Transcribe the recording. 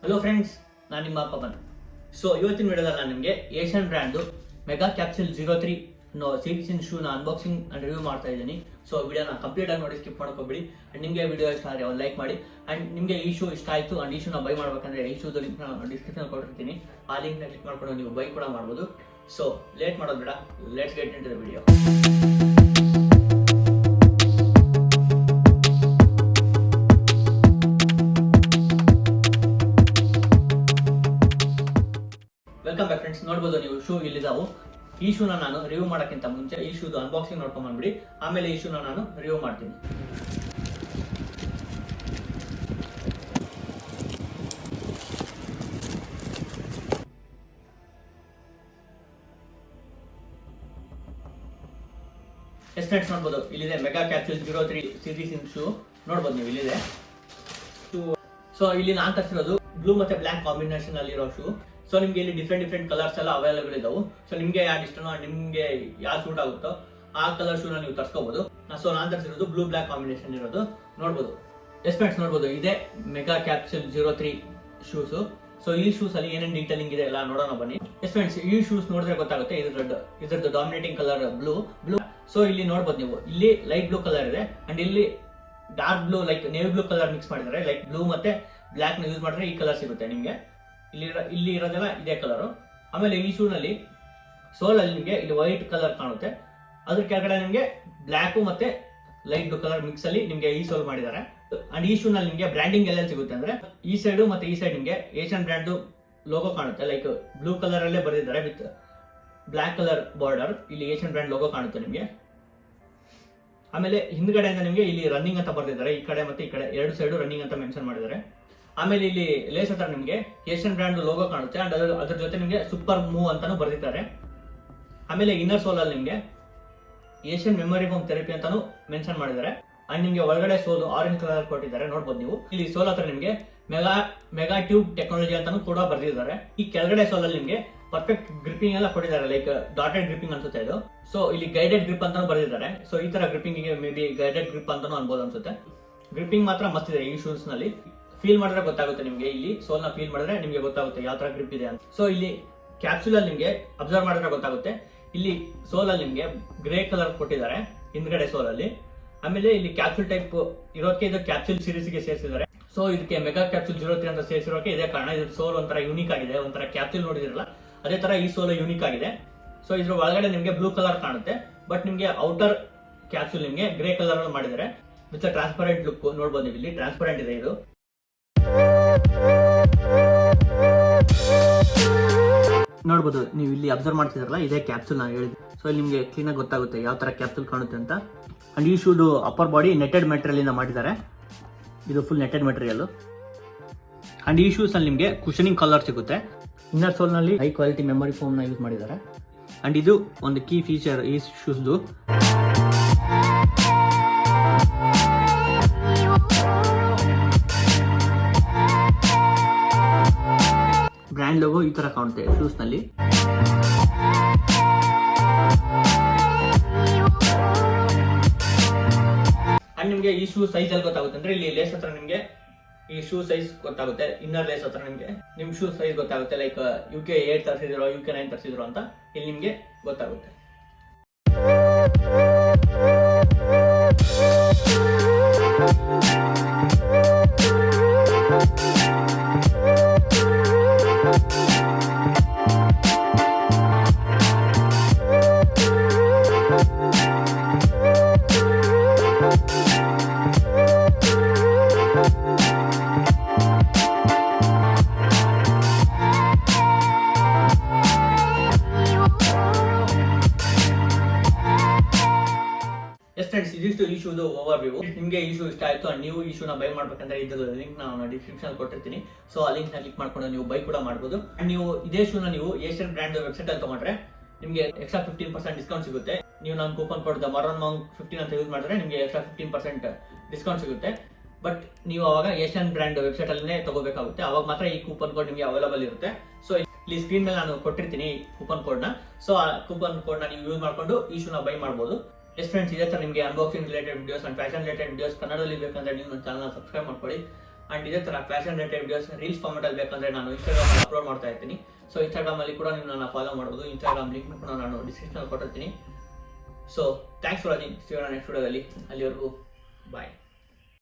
Hello friends, ನಾನು ನಿಮ್ಮ Pavan. So ಇವತ್ತಿನ ವಿಡಿಯೋದಲ್ಲಿ ನಾನು ನಿಮಗೆ ಏಷ್ಯನ್ ಬ್ರ್ಯಾಂಡು ಮೆಗಾ ಕ್ಯಾಪ್ಸೂಲ್ 03 ಅನ್ನೋ ಸೀರೀಸ್ ಇನ್ ಶೂನ ಅನ್ಬಾಕ್ಸಿಂಗ್ ಅಂಡ್ ರಿವ್ಯೂ ಮಾಡ್ತಾ ಇದ್ದೀನಿ. ಸೊ ವಿಡಿಯೋನ ಕಂಪ್ಲೀಟ್ ಆಗಿ ನೋಡಿ, ಸ್ಕಿಪ್ ಮಾಡ್ಕೋಬೇಡಿ. ಅಂಡ್ ನಿಮಗೆ ವಿಡಿಯೋ ಇಷ್ಟ ಆದರೆ ಒಂದು ಲೈಕ್ ಮಾಡಿ. ಅಂಡ್ ನಿಮಗೆ ಈ ಶೂ ಇಷ್ಟ ಆಯಿತು ಅಂಡ್ ಈ ಶೂನ ಬೈ ಮಾಡ್ಬೇಕಂದ್ರೆ ಈ ಶೂದ ಲಿಂಕ್ ಡಿಸ್ಕ್ರಿಪ್ಷನ್ ಕೊಟ್ಟಿರ್ತೀನಿ. ಆ ಲಿಂಕ್ನ ಕ್ಲಿಕ್ ಮಾಡ್ಕೊಂಡು ನೀವು ಬೈ ಕೂಡ ಮಾಡ್ಬೋದು. ಸೊ ಲೇಟ್ ಮಾಡೋದು ಬೇಡ, let's get into the video. Welcome back friends. ನೋಡ್ಬೋದು ನೀವು ಶೂ ಇಲ್ಲಿದ್ದಾವು. ಈ ಶೂನ ನಾನು ರಿವ್ಯೂ ಮಾಡೋಕ್ಕಿಂತ ಮುಂಚೆ ಈ ಶೂದು ಅನ್ಬಾಕ್ಸಿಂಗ್ ನೋಡ್ಕೊಂಡ್ ಬಂದ್ಬಿಡಿ. ಆಮೇಲೆ ಈ ಶೂನ ನಾನು ರಿವ್ಯೂ ಮಾಡ್ತೀನಿ. ಎಸ್ ಫ್ರೆಂಡ್ಸ್, ನೋಡ್ಬೋದು ಇಲ್ಲಿದೆ mega capsule 03 series in shoe. ನೋಡ್ಬೋದು ನೀವು ಇಲ್ಲಿದೆ. ಸೊ ಇಲ್ಲಿ ನಾನು ತರಿಸಿರೋದು ಬ್ಲೂ ಮತ್ತೆ ಬ್ಲಾಕ್ ಕಾಂಬಿನೇಷನ್ ಅಲ್ಲಿರೋ ಶೂ. ಸೊ ನಿಮ್ಗೆ ಇಲ್ಲಿ ಡಿಫ್ರೆಂಟ್ ಕಲರ್ಸ್ ಎಲ್ಲ ಅವೈಲೇಬಲ್ ಇದಾವೆ. ಸೊ ನಿಮ್ಗೆ ಯಾರು ಇಷ್ಟನೋ, ನಿಮ್ಗೆ ಯಾರು ಸೂಟ್ ಆಗುತ್ತೋ ಆ ಕಲರ್ ಶೂನ ನೀವು ತರ್ಸ್ಕೋಬಹುದು. ಸೊ ನಾನು ತರಿಸಿರೋದು ಬ್ಲೂ ಬ್ಲಾಕ್ ಕಾಂಬಿನೇಷನ್ ಇರೋದು. ನೋಡ್ಬೋದು ಎಸ್ ಫ್ರೆಂಡ್ಸ್, ನೋಡ್ಬೋದು ಇದೆ ಮೆಗಾ ಕ್ಯಾಪ್ಸೂಲ್ 03 ಶೂಸ್. ಸೊ ಈ ಶೂಸ್ ಅಲ್ಲಿ ಏನೇನು ಡೀಟೇಲಿಂಗ್ ಇದೆ ಎಲ್ಲ ನೋಡೋಣ ಬನ್ನಿ. ಎಸ್ ಫ್ರೆಂಡ್ಸ್, ಈ ಶೂಸ್ ನೋಡಿದ್ರೆ ಗೊತ್ತಾಗುತ್ತೆ ಇದ್ರದ್ದು ಡಾಮಿನೇಟಿಂಗ್ ಕಲರ್ ಬ್ಲೂ. ಸೊ ಇಲ್ಲಿ ನೋಡ್ಬೋದು ನೀವು, ಇಲ್ಲಿ ಲೈಟ್ ಬ್ಲೂ ಕಲರ್ ಇದೆ ಅಂಡ್ ಇಲ್ಲಿ dark blue like navy blue colour mix ಮಾಡಿದ್ದಾರೆ. ಲೈಕ್ ಬ್ಲೂ ಮತ್ತೆ ಬ್ಲಾಕ್ ನ ಯೂಸ್ ಮಾಡಿದ್ರೆ ಈ ಕಲರ್ ಸಿಗುತ್ತೆ ನಿಮ್ಗೆ. ಇಲ್ಲಿ ಇರೋದೆಲ್ಲ ಇದೇ ಕಲರ್. ಆಮೇಲೆ ಈ ಶೂ ನಲ್ಲಿ ಸೋಲ್ ಅಲ್ಲಿ ನಿಮಗೆ ಇಲ್ಲಿ ವೈಟ್ ಕಲರ್ ಕಾಣುತ್ತೆ. ಅದ್ರ ಕೆಳಗಡೆ ನಿಮಗೆ ಬ್ಲಾಕ್ ಮತ್ತೆ ಲೈಟ್ ಬ್ಲೂ ಕಲರ್ ಮಿಕ್ಸ್ ಅಲ್ಲಿ ನಿಮ್ಗೆ ಈ ಸೋಲ್ ಮಾಡಿದ್ದಾರೆ. ಅಂಡ್ ಈ ಶೂ ನಲ್ಲಿ ನಿಮಗೆ ಬ್ರ್ಯಾಂಡಿಂಗ್ ಎಲ್ಲ ಸಿಗುತ್ತೆ. ಅಂದ್ರೆ ಈ ಸೈಡ್ ಮತ್ತೆ ಈ ಸೈಡ್ ನಿಮಗೆ ಏಷ್ಯನ್ ಬ್ರ್ಯಾಂಡ್ ಲೋಗೋ ಕಾಣುತ್ತೆ. ಲೈಕ್ ಬ್ಲೂ ಕಲರ್ ಅಲ್ಲೇ ಬರೆದಿದ್ದಾರೆ ವಿತ್ ಬ್ಲಾಕ್ ಕಲರ್ ಬಾರ್ಡರ್. ಇಲ್ಲಿ ಏಷ್ಯನ್ ಬ್ರ್ಯಾಂಡ್ ಲೋಗೋ ಕಾಣುತ್ತೆ ನಿಮಗೆ. ಆಮೇಲೆ ಹಿಂದ್ಗಡೆಯಿಂದ ನಿಮಗೆ ಇಲ್ಲಿ ರನ್ನಿಂಗ್ ಅಂತ ಬರ್ದಿದ್ದಾರೆ. ಈ ಕಡೆ ಮತ್ತೆ ಈ ಕಡೆ ಎರಡು ಸೈಡ್ ರನ್ನಿಂಗ್ ಅಂತ ಮೆನ್ಷನ್ ಮಾಡಿದ್ದಾರೆ. ಆಮೇಲೆ ಇಲ್ಲಿ ಲೇಸ್ ಹತ್ರ ನಿಮಗೆ ಏಷ್ಯನ್ ಬ್ರ್ಯಾಂಡ್ ಲೋಗೋ ಕಾಣುತ್ತೆ ಅಂಡ್ ಅದ್ರ ಜೊತೆ ನಿಮಗೆ ಸೂಪರ್ ಮೂವ್ ಅಂತಾನು ಬರ್ದಿದ್ದಾರೆ. ಆಮೇಲೆ ಇನ್ನರ್ ಸೋಲ್ ಅಲ್ಲಿ ನಿಮಗೆ ಏಷ್ಯನ್ ಮೆಮೊರಿ ಫೋಮ್ ಥೆರಪಿ ಅಂತಾನು ಮೆನ್ಷನ್ ಮಾಡಿದ್ದಾರೆ. ಅಂಡ್ ನಿಮಗೆ ಒಳಗಡೆ ಸೋಲ್ ಆರೆಂಜ್ ಕಲರ್ ಕೊಟ್ಟಿದ್ದಾರೆ. ನೋಡ್ಬೋದು ನೀವು ಇಲ್ಲಿ ಸೋಲ್ ಹತ್ರ ನಿಮಗೆ ಮೆಗಾ ಟ್ಯೂಬ್ ಟೆಕ್ನಾಲಜಿ ಅಂತಾನು ಕೂಡ ಬರ್ದಿದ್ದಾರೆ. ಈ ಕೆಳಗಡೆ ಸೋಲ್ ಅಲ್ಲಿ ನಿಮಗೆ ಪರ್ಫೆಕ್ಟ್ ಗ್ರಿಪಿಂಗ್ ಎಲ್ಲ ಕೊಟ್ಟಿದ್ದಾರೆ. ಲೈಕ್ ಡಾಟೆಡ್ ಗ್ರಿಪಿಂಗ್ ಅನ್ಸುತ್ತೆ ಇದು. ಸೊ ಇಲ್ಲಿ ಗೈಡೆಡ್ ಗ್ರಿಪ್ ಅಂತಾನು ಬರ್ದಿದ್ದಾರೆ. ಸೊ ಈ ತರ ಗ್ರಿಪಿಂಗ್ ಮೇ ಬಿ ಗೈಡೆಡ್ ಗ್ರಿಪ್ ಅಂತಾನು ಅನ್ಬೋದು ಅನ್ಸುತ್ತೆ. ಗ್ರಿಪಿಂಗ್ ಮಾತ್ರ ಮಸ್ತ್ ಇದೆ ಈ ಶೂಸ್ ನಲ್ಲಿ. ಫೀಲ್ ಮಾಡಿದ್ರೆ ಗೊತ್ತಾಗುತ್ತೆ ನಿಮಗೆ. ಇಲ್ಲಿ ಸೋಲ್ ನ ಫೀಲ್ ಮಾಡಿದ್ರೆ ನಿಮಗೆ ಗೊತ್ತಾಗುತ್ತೆ ಯಾವ ತರ ಗ್ರಿಪ್ ಇದೆ ಅಂತ. ಸೊ ಇಲ್ಲಿ ಕ್ಯಾಪ್ಸೂಲ್ ಅಲ್ಲಿ ನಿಮಗೆ ಅಬ್ಸರ್ವ್ ಮಾಡಿದ್ರೆ ಗೊತ್ತಾಗುತ್ತೆ. ಇಲ್ಲಿ ಸೋಲ್ ಅಲ್ಲಿ ನಿಮಗೆ ಗ್ರೇ ಕಲರ್ ಕೊಟ್ಟಿದ್ದಾರೆ ಹಿಂದ್ಗಡೆ ಸೋಲ್ ಅಲ್ಲಿ. ಆಮೇಲೆ ಇಲ್ಲಿ ಕ್ಯಾಪ್ಸೂಲ್ ಟೈಪ್ ಇರೋಕೆ ಇದು ಕ್ಯಾಪ್ಸೂಲ್ ಸೀರೀಸ್ ಗೆ ಸೇರಿಸಿದ್ದಾರೆ. ಸೊ ಇದಕ್ಕೆ ಮೆಗಾ ಕ್ಯಾಪ್ಸೂಲ್ 03 ಅಂತ ಸೇರಿಸಿರೋಕೆ ಇದೇ ಕಾರಣ. ಇದ್ರ ಸೋಲ್ ಒಂಥರ ಯೂನಿಕ್ ಆಗಿದೆ. ಒಂಥರ ಕ್ಯಾಪ್ಸೂಲ್ ನೋಡಿದಿರಲ್ಲ ಅದೇ ತರ ಈ ಸೋಲ್ ಯೂನಿಕ್ ಆಗಿದೆ. ಸೊ ಇದ್ರ ಒಳಗಡೆ ನಿಮಗೆ ಬ್ಲೂ ಕಲರ್ ಕಾಣುತ್ತೆ. ಬಟ್ ನಿಮಗೆ ಔಟರ್ ಕ್ಯಾಪ್ಸೂಲ್ ನಿಮಗೆ ಗ್ರೇ ಕಲರ್ ಮಾಡಿದ್ದಾರೆ ವಿತ್ ಟ್ರಾನ್ಸ್ಪರೆಂಟ್ ಲುಕ್. ನೋಡ್ಬೋದು ನೀವು ಇಲ್ಲಿ ಟ್ರಾನ್ಸ್ಪರೆಂಟ್ ಇದೆ ಇದು. ನೋಡ್ಬೋದು ನೀವು ಇಲ್ಲಿ ಅಬ್ಸರ್ವ್ ಮಾಡ್ತಿದ್ರಲ್ಲ ಇದೇ ಕ್ಯಾಪ್ಸೂಲ್ ನಾನು ಹೇಳಿದೆ. ಸೊ ಇಲ್ಲಿ ನಿಮಗೆ ಕ್ಲೀನ್ ಆಗಿ ಗೊತ್ತಾಗುತ್ತೆ ಯಾವ ತರ ಕ್ಯಾಪ್ಸೂಲ್ ಕಾಣುತ್ತೆ ಅಂತ. ಅಂಡ್ ಈ ಶೂದು ಅಪ್ಪರ್ ಬಾಡಿ ನೆಟೆಡ್ ಮೆಟೀರಿಯಲ್ ಇಂದ ಮಾಡಿದ್ದಾರೆ. ಇದು ಫುಲ್ ನೆಟೆಡ್ ಮೆಟೀರಿಯಲ್. ಅಂಡ್ ಈ ಶೂಸ್ ಅಲ್ಲಿ ನಿಮಗೆ ಕುಶನಿಂಗ್ ಕಲರ್ ಸಿಗುತ್ತೆ. ಇನ್ನರ್ ಸೋಲ್ ನಲ್ಲಿ ಹೈ ಕ್ವಾಲಿಟಿ ಮೆಮೊರಿ ಫೋಮ್ ನ ಯೂಸ್ ಮಾಡಿದ್ದಾರೆ. ಅಂಡ್ ಇದು ಒಂದು ಕೀ ಫೀಚರ್ ಈ ಶೂಸ್ದು. ಬ್ರ್ಯಾಂಡ್ ಲೋಗೋ ಈ ತರ ಕಾಣುತ್ತೆ ಶೂಸ್ ನಲ್ಲಿ. ಅಂಡ್ ನಿಮ್ಗೆ ಈ ಶೂ ಸೈಜ್ ಅಲ್ಲಿ ಗೊತ್ತಾಗುತ್ತೆ. ಅಂದ್ರೆ ಇಲ್ಲಿ ಲೇಸ್ ಹತ್ರ ನಿಮ್ಗೆ ಈ ಶೂ ಸೈಜ್ ಗೊತ್ತಾಗುತ್ತೆ. ಇನ್ನರ್ ಲೇಸ್ ಹತ್ರ ನಿಮ್ಗೆ ನಿಮ್ ಶೂ ಸೈಜ್ ಗೊತ್ತಾಗುತ್ತೆ. ಲೈಕ್ UK 8 ತರಿಸಿದ್ರು, UK 9 ತರಿಸಿದ್ರು ಅಂತ ಇಲ್ಲಿ ನಿಮ್ಗೆ ಗೊತ್ತಾಗುತ್ತೆ. ಎಸ್ ಫ್ರೆಂಡ್ಸ್, ಇದಿಷ್ಟು ಈ ಶೂದು ಓವರ್ ವ್ಯೂ. ನಿಮಗೆ ಈ ಶೂ ಇಷ್ಟ ಆಯ್ತು ಅಂಡ್ ನೀವು ಈ ಶೂನ ಬೈ ಮಾಡ್ಬೇಕಂದ್ರೆ ಇದ್ರ ಲಿಂಕ್ ನಾನು ಡಿಸ್ಕ್ರಿಪ್ಷನ್ ಕೊಟ್ಟಿರ್ತೀನಿ. ಸೊ ಆ ಲಿಂಕ್ ನ ಕ್ಲಿಕ್ ಮಾಡ್ಕೊಂಡು ನೀವು ಬೈ ಕೂಡ ಮಾಡಬಹುದು. ಅಂಡ್ ನೀವು ಇದೇ ಶೂನ ನೀವು ಏಷ್ಯನ್ ಬ್ರ್ಯಾಂಡ್ ವೆಬ್ಸೈಟ್ ಅಲ್ಲಿ ತಗೊಂಡ್ರೆ ನಿಮಗೆ ಎಕ್ಸ್ಟ್ರಾ 15% ಡಿಸ್ಕೌಂಟ್ ಸಿಗುತ್ತೆ. ನೀವು ನಾನು ಕೂಪನ್ ಕೋಡ್ ಮರನ್ ಮಾಂಗ್ 15 ಅಂತ ಯೂಸ್ ಮಾಡಿದ್ರೆ ನಿಮಗೆ ಎಕ್ಸ್ಟ್ರಾ 15% ಡಿಸ್ಕೌಂಟ್ ಸಿಗುತ್ತೆ. ಬಟ್ ನೀವು ಅವಾಗ ಏಷ್ಯನ್ ಬ್ರ್ಯಾಂಡ್ ವೆಬ್ಸೈಟ್ ಅಲ್ಲೇ ತಗೋಬೇಕಾಗುತ್ತೆ. ಅವಾಗ ಮಾತ್ರ ಈ ಕೂಪನ್ ಕೋಡ್ ನಿಮಗೆ ಅವೈಲೇಬಲ್ ಇರುತ್ತೆ. ಸೊ ಇಲ್ಲಿ ಸ್ಕ್ರೀನ್ ಮೇಲೆ ನಾನು ಕೊಟ್ಟಿರ್ತೀನಿ ಕೂಪನ್ ಕೋಡ್ ನ. ಸೊ ಆ ಕೂಪನ್ ಕೋಡ್ ನ ನೀವು ಯೂಸ್ ಮಾಡ್ಕೊಂಡು ಈ ಶೂನ ಬೈ ಮಾಡಬಹುದು. ಎಸ್ ಫ್ರೆಂಡ್ಸ್, ಇದೇ ತರ ನಿಮಗೆ unboxing related videos and fashion related videos ಕನ್ನಡದಲ್ಲಿ ಬೇಕಂದ್ರೆ ನೀವು ನನ್ನ ಚಾನಲ್ ಸಬ್ಸ್ಕ್ರೈಬ್ ಮಾಡ್ಕೊಳ್ಳಿ. ಅಂಡ್ ಇದೇ ತರ fashion related videos reels format ಅಲ್ಲಿ ಬೇಕಂದ್ರೆ ನಾನು ಇನ್ಸ್ಟಾಗ್ರಾಮ್ ಅಲ್ಲಿ ಅಪ್ಲೋಡ್ ಮಾಡ್ತಾ ಇರ್ತೀನಿ. ಸೊ ಇನ್ಸ್ಟಾಗ್ರಾಮ್ ಅಲ್ಲಿ ಕೂಡ ನೀವು ನನ್ನ ಫಾಲೋ ಮಾಡಬಹುದು. ಇನ್ಸ್ಟಾಗ್ರಾಮ್ ಲಿಂಕ್ ಕೂಡ ನಾನು ಡಿಸ್ಕ್ರಿಪ್ಷನ್ ಅಲ್ಲಿ ಕೊಟ್ಟಿರ್ತೀನಿ. So thanks for watching. ಸಿಗೋಣ ನೆಕ್ಸ್ಟ್ ವಿಡಿಯೋದಲ್ಲಿ. ಅಲ್ಲಿವರೆಗೂ ಬಾಯ್.